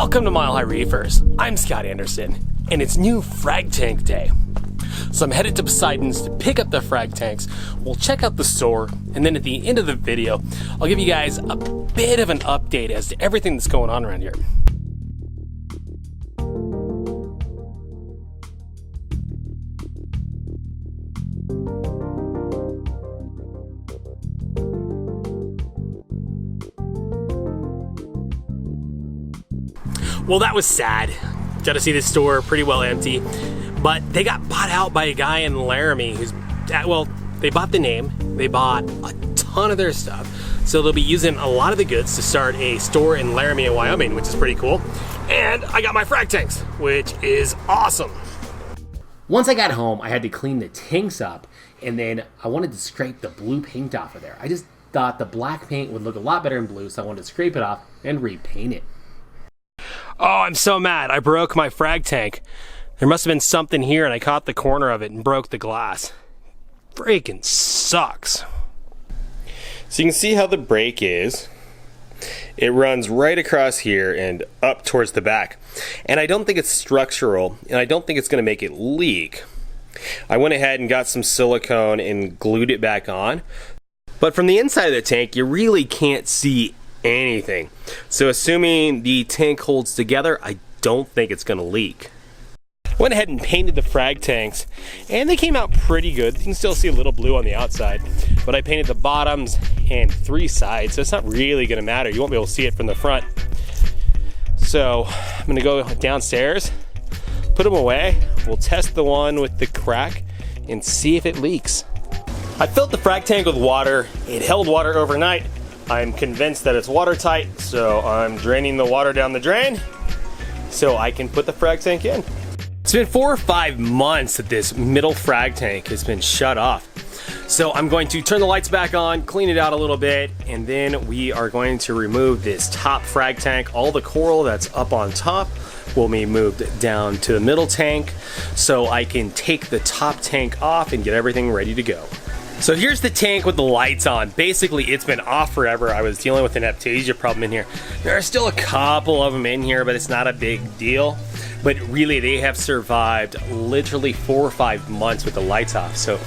Welcome to Mile High Reefers. I'm Scott Anderson, and it's new Frag Tank Day. So I'm headed to Poseidon's to pick up the frag tanks. We'll check out the store, and then at the end of the video, I'll give you guys a bit of an update as to everything that's going on around here. Well, that was sad. Got to see the store pretty well empty, but they got bought out by a guy in Laramie who's, well, they bought the name, they bought a ton of their stuff, so they'll be using a lot of the goods to start a store in Laramie, Wyoming, which is pretty cool. And I got my frag tanks, which is awesome. Once I got home, I had to clean the tanks up, and then I wanted to scrape the blue paint off of there. I just thought the black paint would look a lot better in blue, so I wanted to scrape it off and repaint it. Oh, I'm so mad. I broke my frag tank. There must have been something here and I caught the corner of it and broke the glass. Freaking sucks. So you can see how the break is. It runs right across here and up towards the back. And I don't think it's structural, and I don't think it's going to make it leak. I went ahead and got some silicone and glued it back on. But from the inside of the tank, you really can't see anything. So assuming the tank holds together, I don't think it's going to leak. Went ahead and painted the frag tanks, and they came out pretty good. You can still see a little blue on the outside, but I painted the bottoms and 3 sides, so it's not really going to matter. You won't be able to see it from the front. So I'm going to go downstairs, put them away. We'll test the one with the crack and see if it leaks. I filled the frag tank with water. It held water overnight. I'm convinced that it's watertight, so I'm draining the water down the drain so I can put the frag tank in. It's been 4 or 5 months that this middle frag tank has been shut off. So I'm going to turn the lights back on, clean it out a little bit, and then we are going to remove this top frag tank. All the coral that's up on top will be moved down to the middle tank so I can take the top tank off and get everything ready to go. So here's the tank with the lights on. Basically, it's been off forever. I was dealing with an aptasia problem in here. There are still a couple of them in here, but it's not a big deal. But really, they have survived literally 4 or 5 months with the lights off. So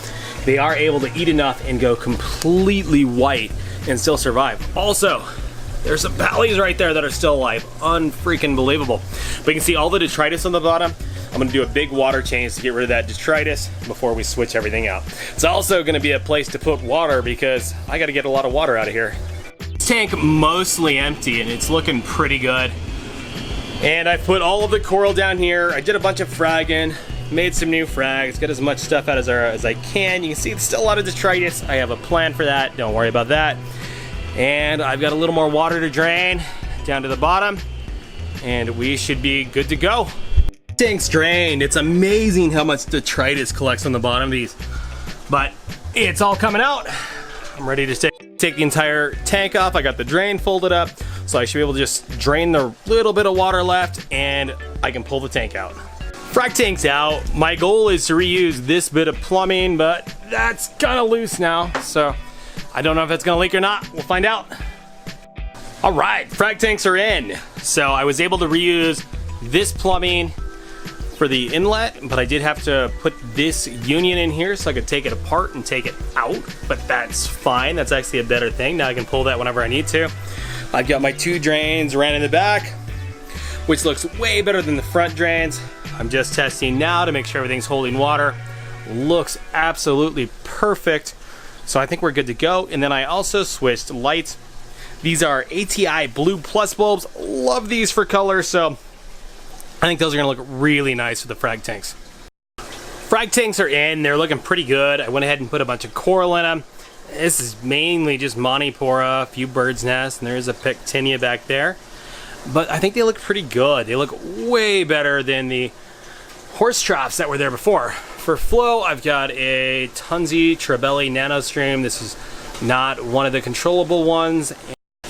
they are able to eat enough and go completely white and still survive. Also, there's some pallies right there that are still alive. Unfreaking believable. But you can see all the detritus on the bottom. I'm gonna do a big water change to get rid of that detritus before we switch everything out. It's also gonna be a place to put water because I gotta get a lot of water out of here. This tank mostly empty and it's looking pretty good. And I put all of the coral down here. I did a bunch of fragging, made some new frags, got as much stuff out as I can. You can see it's still a lot of detritus. I have a plan for that, don't worry about that. And I've got a little more water to drain down to the bottom and we should be good to go. Tank's drained. It's amazing how much detritus collects on the bottom of these, but it's all coming out. I'm ready to take the entire tank off. I got the drain folded up, so I should be able to just drain the little bit of water left and I can pull the tank out. Frag tank's out. My goal is to reuse this bit of plumbing, but that's kind of loose now, so I don't know if it's gonna leak or not. We'll find out. All right, frag tanks are in. So I was able to reuse this plumbing for the inlet, but I did have to put this union in here so I could take it apart and take it out, but that's fine. That's actually a better thing. Now I can pull that whenever I need to. I've got my 2 drains ran in the back, which looks way better than the front drains. I'm just testing now to make sure everything's holding water. Looks absolutely perfect. So I think we're good to go. And then I also switched lights. These are ATI Blue Plus bulbs. Love these for color, so I think those are gonna look really nice with the frag tanks. Frag tanks are in, they're looking pretty good. I went ahead and put a bunch of coral in them. This is mainly just Monipora, a few bird's nests, and there's a Pectinia back there. But I think they look pretty good. They look way better than the horse troughs that were there before. For flow, I've got a Tunzi Trebelli NanoStream. This is not one of the controllable ones.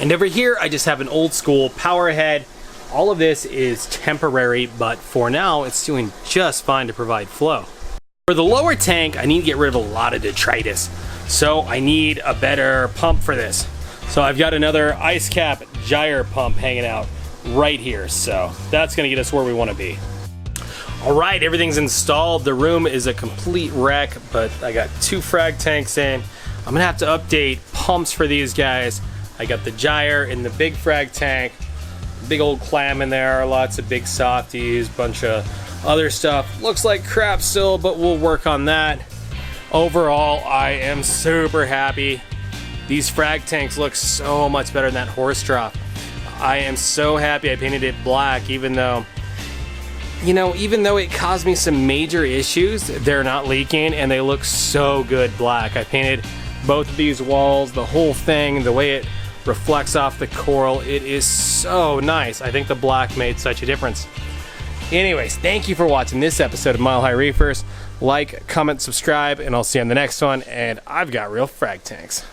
And over here, I just have an old school power head. All of this is temporary, but for now, it's doing just fine to provide flow. For the lower tank, I need to get rid of a lot of detritus. So I need a better pump for this. So I've got another ice cap gyre pump hanging out. right here. So that's gonna get us where we wanna be. All right, everything's installed. The room is a complete wreck, but I got 2 frag tanks in. I'm gonna have to update pumps for these guys. I got the gyre in the big frag tank, big old clam in there, lots of big softies, bunch of other stuff. Looks like crap still, but we'll work on that. Overall, I am super happy. These frag tanks look so much better than that horse trough. I am so happy I painted it black, even though it caused me some major issues. They're not leaking and they look so good black. I painted both of these walls, the whole thing, the way it reflects off the coral. It is so nice. I think the black made such a difference. Anyways, thank you for watching this episode of Mile High Reefers. Like, comment, subscribe, and I'll see you on the next one. And I've got real frag tanks.